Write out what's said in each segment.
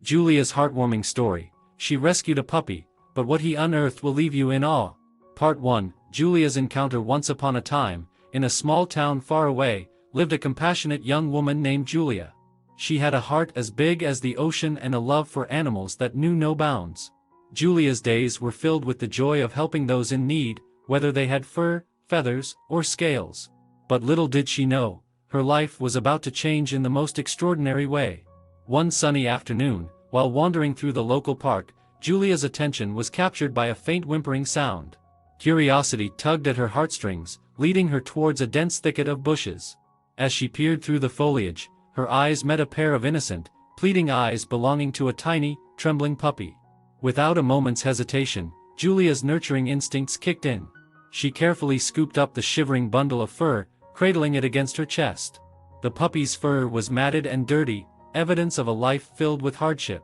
Julia's heartwarming story. She rescued a puppy, but what he unearthed will leave you in awe. Part 1. Julia's encounter. Once upon a time, in a small town far away, lived a compassionate young woman named Julia. She had a heart as big as the ocean and a love for animals that knew no bounds. Julia's days were filled with the joy of helping those in need, whether they had fur, feathers, or scales. But little did she know, her life was about to change in the most extraordinary way. One sunny afternoon, while wandering through the local park, Julia's attention was captured by a faint whimpering sound. Curiosity tugged at her heartstrings, leading her towards a dense thicket of bushes. As she peered through the foliage, her eyes met a pair of innocent, pleading eyes belonging to a tiny, trembling puppy. Without a moment's hesitation, Julia's nurturing instincts kicked in. She carefully scooped up the shivering bundle of fur, cradling it against her chest. The puppy's fur was matted and dirty, evidence of a life filled with hardship.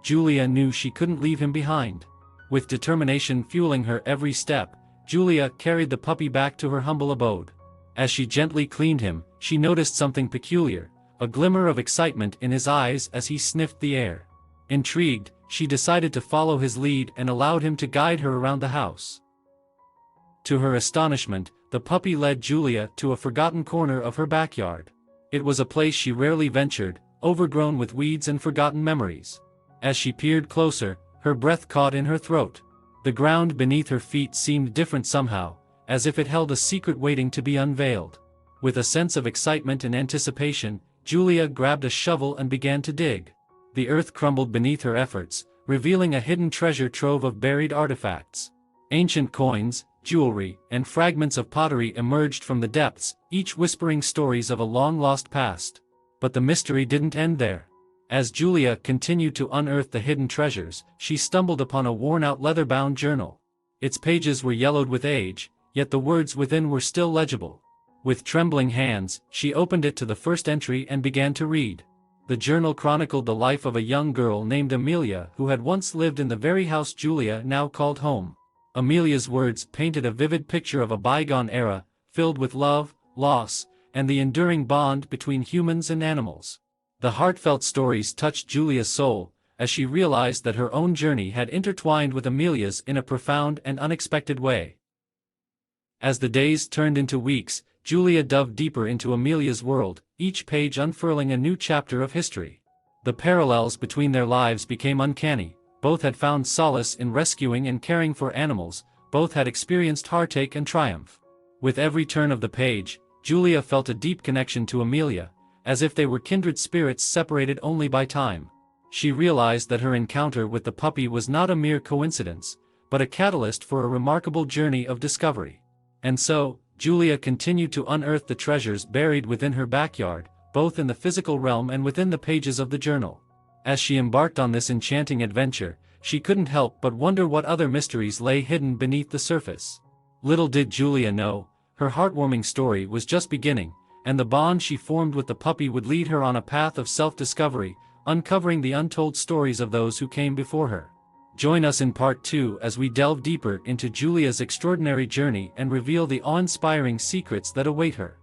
Julia knew she couldn't leave him behind. With determination fueling her every step, Julia carried the puppy back to her humble abode. As she gently cleaned him, she noticed something peculiar, a glimmer of excitement in his eyes as he sniffed the air. Intrigued, she decided to follow his lead and allowed him to guide her around the house. To her astonishment, the puppy led Julia to a forgotten corner of her backyard. It was a place she rarely ventured, overgrown with weeds and forgotten memories. As she peered closer, her breath caught in her throat. The ground beneath her feet seemed different somehow, as if it held a secret waiting to be unveiled. With a sense of excitement and anticipation, Julia grabbed a shovel and began to dig. The earth crumbled beneath her efforts, revealing a hidden treasure trove of buried artifacts. Ancient coins, jewelry, and fragments of pottery emerged from the depths, each whispering stories of a long-lost past. But the mystery didn't end there. As Julia continued to unearth the hidden treasures, she stumbled upon a worn-out leather-bound journal. Its pages were yellowed with age, yet the words within were still legible. With trembling hands, she opened it to the first entry and began to read. The journal chronicled the life of a young girl named Amelia who had once lived in the very house Julia now called home. Amelia's words painted a vivid picture of a bygone era, filled with love, loss, and the enduring bond between humans and animals. The heartfelt stories touched Julia's soul, as she realized that her own journey had intertwined with Amelia's in a profound and unexpected way. As the days turned into weeks, Julia dove deeper into Amelia's world, each page unfurling a new chapter of history. The parallels between their lives became uncanny. Both had found solace in rescuing and caring for animals, both had experienced heartache and triumph. With every turn of the page, Julia felt a deep connection to Amelia, as if they were kindred spirits separated only by time. She realized that her encounter with the puppy was not a mere coincidence, but a catalyst for a remarkable journey of discovery. And so, Julia continued to unearth the treasures buried within her backyard, both in the physical realm and within the pages of the journal. As she embarked on this enchanting adventure, she couldn't help but wonder what other mysteries lay hidden beneath the surface. Little did Julia know, her heartwarming story was just beginning, and the bond she formed with the puppy would lead her on a path of self-discovery, uncovering the untold stories of those who came before her. Join us in Part 2 as we delve deeper into Julia's extraordinary journey and reveal the awe-inspiring secrets that await her.